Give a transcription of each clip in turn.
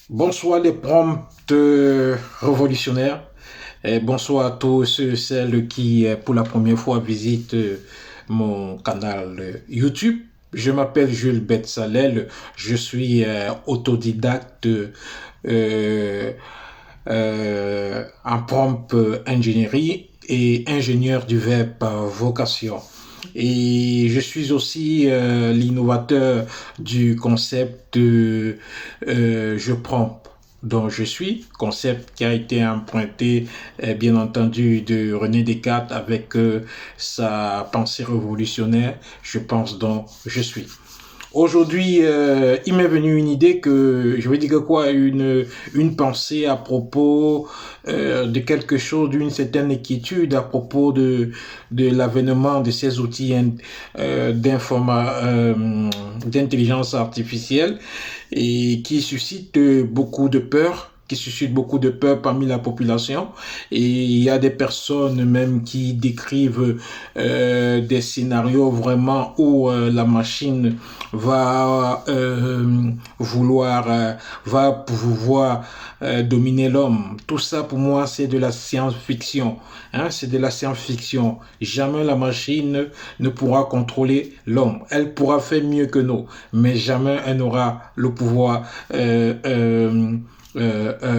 Bonsoir les prompts révolutionnaires et bonsoir à tous ceux et celles qui pour la première fois visitent mon canal YouTube. Je m'appelle Jules Betsalel, je suis autodidacte euh, en prompt ingénierie et ingénieur du web par vocation. Et je suis aussi l'innovateur du concept je prends dont je suis, concept qui a été emprunté bien entendu de René Descartes avec sa pensée révolutionnaire, je pense dont je suis. Aujourd'hui, il m'est venu une idée que, je vais dire quoi, une pensée à propos de quelque chose, d'une certaine inquiétude à propos de l'avènement de ces outils d'intelligence artificielle et qui suscite beaucoup de peur parmi la population, et il y a des personnes même qui décrivent des scénarios vraiment où la machine va va pouvoir dominer l'homme. Tout ça pour moi c'est de la science-fiction, hein, c'est de la science-fiction. Jamais la machine ne pourra contrôler l'homme. Elle pourra faire mieux que nous, mais jamais elle n'aura le pouvoir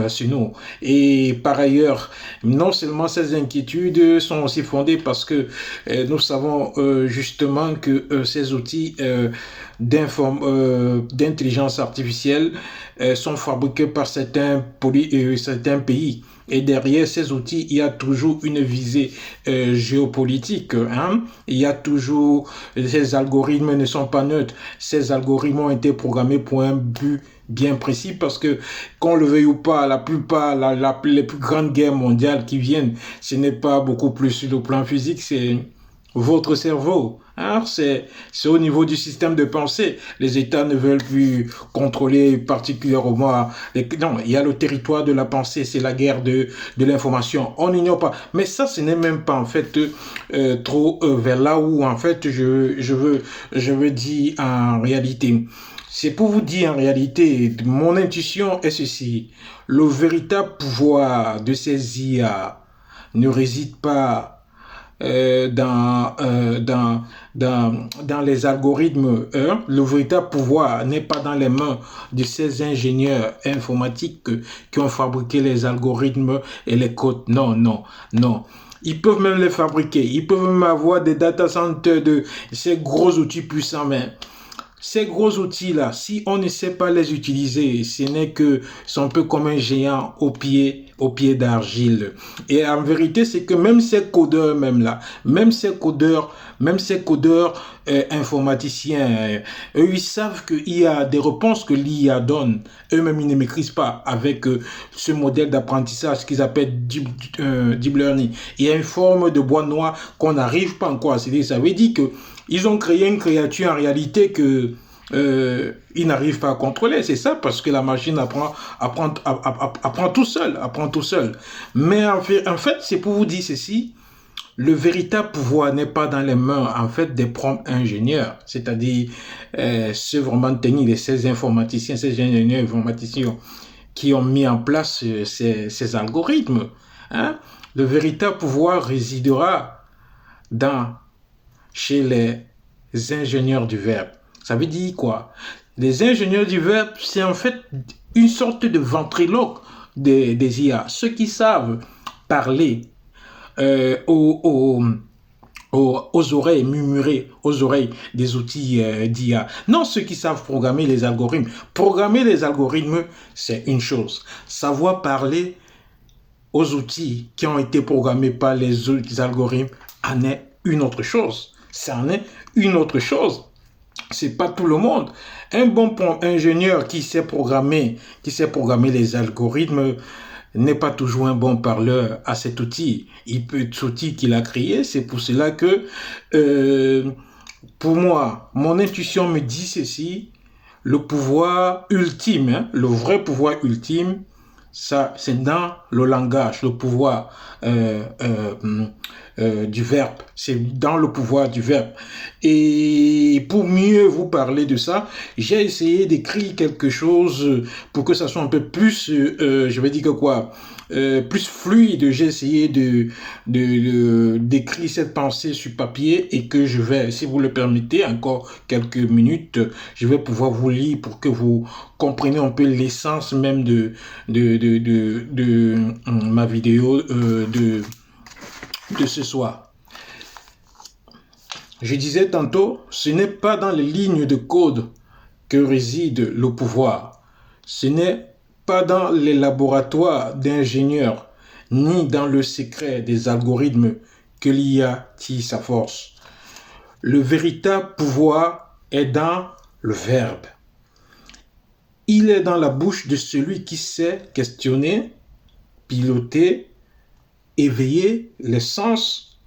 sur nous. Et par ailleurs, non seulement ces inquiétudes sont aussi fondées parce que nous savons justement que ces outils d'intelligence artificielle sont fabriqués par certains pays. Et derrière ces outils, il y a toujours une visée géopolitique. Hein? Il y a toujours, ces algorithmes ne sont pas neutres. Ces algorithmes ont été programmés pour un but bien précis parce que, qu'on le veuille ou pas, la plupart, les plus grandes guerres mondiales qui viennent, ce n'est pas beaucoup plus sur le plan physique, c'est votre cerveau. Hein? C'est au niveau du système de pensée. Les États ne veulent plus contrôler particulièrement. Non, il y a le territoire de la pensée, c'est la guerre de l'information. On n'ignore pas. Mais ça, ce n'est même pas en fait trop vers là où en fait je veux dire en réalité. C'est pour vous dire en réalité, mon intuition est ceci. Le véritable pouvoir de ces IA ne réside pas dans les algorithmes. Le véritable pouvoir n'est pas dans les mains de ces ingénieurs informatiques qui ont fabriqué les algorithmes et les codes. Non, non, non. Ils peuvent même les fabriquer. Ils peuvent même avoir des data centers de ces gros outils puissants, mais ces gros outils-là, si on ne sait pas les utiliser, ce n'est que, c'est un peu comme un géant au pied d'argile. Et en vérité, c'est que même ces codeurs, même là, même ces codeurs informaticiens, eux, ils savent qu'il y a des réponses que l'IA donne. Eux-mêmes, ils ne maîtrisent pas avec ce modèle d'apprentissage qu'ils appellent deep learning. Il y a une forme de boîte noire qu'on n'arrive pas encore à saisir. Ça veut dire que ils ont créé une créature en réalité que ils n'arrivent pas à contrôler. C'est ça parce que la machine apprend tout seul, apprend tout seul. Mais en fait, c'est pour vous dire ceci. Le véritable pouvoir n'est pas dans les mains en fait des prompts ingénieurs, c'est-à-dire ceux vraiment techniques, ces informaticiens, ces ingénieurs informaticiens qui ont mis en place ces algorithmes. Hein? Le véritable pouvoir résidera dans chez les ingénieurs du verbe. Ça veut dire quoi? Les ingénieurs du verbe, c'est en fait une sorte de ventriloque des IA. Ceux qui savent parler aux oreilles, murmurer aux oreilles des outils d'IA. Non, ceux qui savent programmer les algorithmes. Programmer les algorithmes, c'est une chose. Savoir parler aux outils qui ont été programmés par les algorithmes en est une autre chose. Ça en est une autre chose. C'est pas tout le monde. Un bon ingénieur qui sait programmer les algorithmes n'est pas toujours un bon parleur à cet outil. Il peut être outil qu'il a créé. C'est pour cela que, pour moi, mon intuition me dit ceci. Le pouvoir ultime, hein, le vrai pouvoir ultime, ça, c'est dans le langage, le pouvoir du verbe. C'est dans le pouvoir du verbe. Et pour mieux vous parler de ça, j'ai essayé d'écrire quelque chose pour que ça soit un peu plus, je vais dire que quoi, plus fluide. J'ai essayé d'écrire cette pensée sur papier et que je vais, si vous le permettez, encore quelques minutes, je vais pouvoir vous lire pour que vous compreniez un peu l'essence même de ma vidéo de ce soir. Je disais tantôt, ce n'est pas dans les lignes de code que réside le pouvoir. Ce n'est pas dans les laboratoires d'ingénieurs, ni dans le secret des algorithmes que l'IA tire sa force. Le véritable pouvoir est dans le verbe. Il est dans la bouche de celui qui sait questionner, piloter, éveiller les sens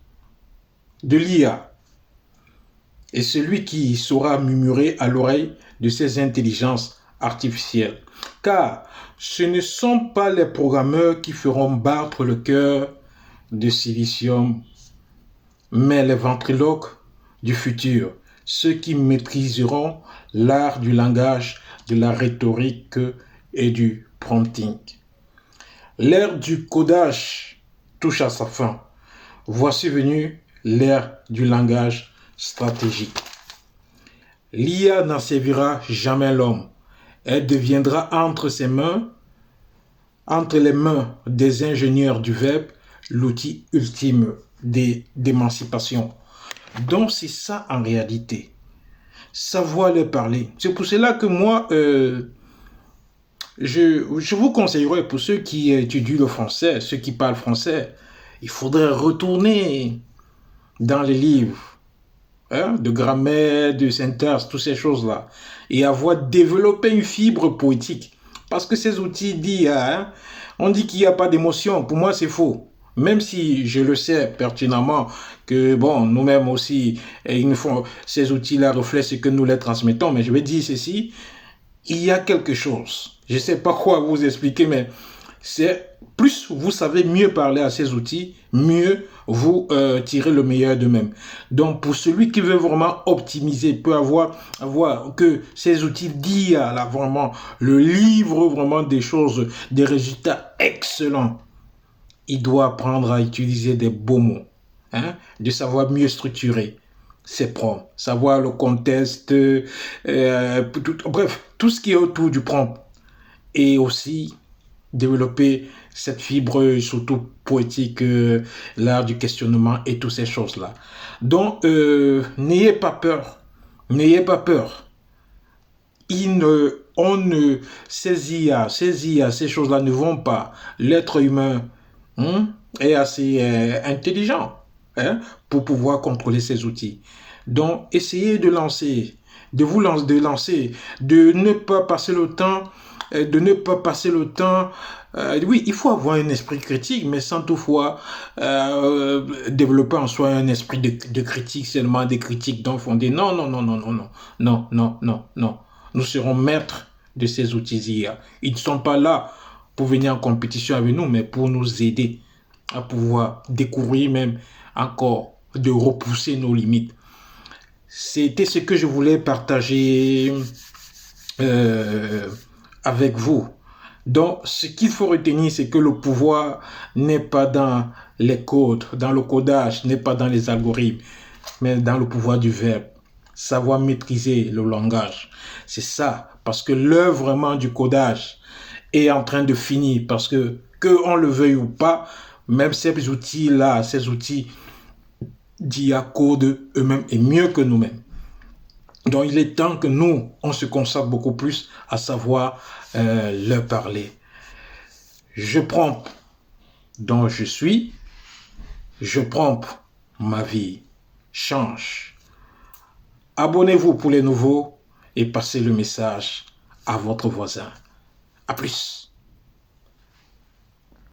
de l'IA. Et celui qui saura murmurer à l'oreille de ces intelligences artificielles. Car ce ne sont pas les programmeurs qui feront battre le cœur de silicium, mais les ventriloques du futur, ceux qui maîtriseront l'art du langage, de la rhétorique et du prompting. L'ère du codage touche à sa fin. Voici venue l'ère du langage stratégique. L'IA n'en servira jamais l'homme. Elle deviendra entre ses mains, entre les mains des ingénieurs du web, l'outil ultime d'émancipation. Donc c'est ça en réalité. Savoir leur parler. C'est pour cela que moi, je vous conseillerais pour ceux qui étudient le français, ceux qui parlent français, il faudrait retourner dans les livres de grammaire, de syntaxe, toutes ces choses-là, et avoir développé une fibre poétique. Parce que ces outils d'IA, on dit qu'il n'y a pas d'émotion. Pour moi, c'est faux. Même si je le sais pertinemment que, bon, nous-mêmes aussi, ces outils-là reflètent ce que nous les transmettons. Mais je vais dire ceci, il y a quelque chose. Je ne sais pas quoi vous expliquer, mais c'est plus vous savez mieux parler à ces outils, mieux vous tirez le meilleur d'eux-mêmes. Donc pour celui qui veut vraiment optimiser, peut avoir que ces outils d'IA là vraiment le livre vraiment des choses, des résultats excellents. Il doit apprendre à utiliser des beaux mots, de savoir mieux structurer ses prompts, savoir le contexte, bref, tout ce qui est autour du prompt. Et aussi développer cette fibre, surtout poétique, l'art du questionnement et toutes ces choses-là. Donc, n'ayez pas peur. N'ayez pas peur. Ces choses-là ne vont pas. L'être humain est assez intelligent pour pouvoir contrôler ces outils. Donc, essayez de lancer, de lancer, de ne pas passer le temps oui, il faut avoir un esprit critique, mais sans toutefois développer en soi un esprit de critique, seulement des critiques donc fondées. Non, non, non, non, non, non, non, non, non, non. Nous serons maîtres de ces outils IA. Ils ne sont pas là pour venir en compétition avec nous, mais pour nous aider à pouvoir découvrir même encore, de repousser nos limites. C'était ce que je voulais partager avec vous. Donc, ce qu'il faut retenir, c'est que le pouvoir n'est pas dans les codes, dans le codage, n'est pas dans les algorithmes, mais dans le pouvoir du verbe. Savoir maîtriser le langage. C'est ça, parce que l'œuvre vraiment du codage est en train de finir, parce que on le veuille ou pas, même ces outils-là, ces outils d'IA codent eux-mêmes et mieux que nous-mêmes. Donc, il est temps que nous, on se consacre beaucoup plus à savoir leur parler. Je prompt dont je suis, je prompt ma vie change. Abonnez-vous pour les nouveaux et passez le message à votre voisin. À plus.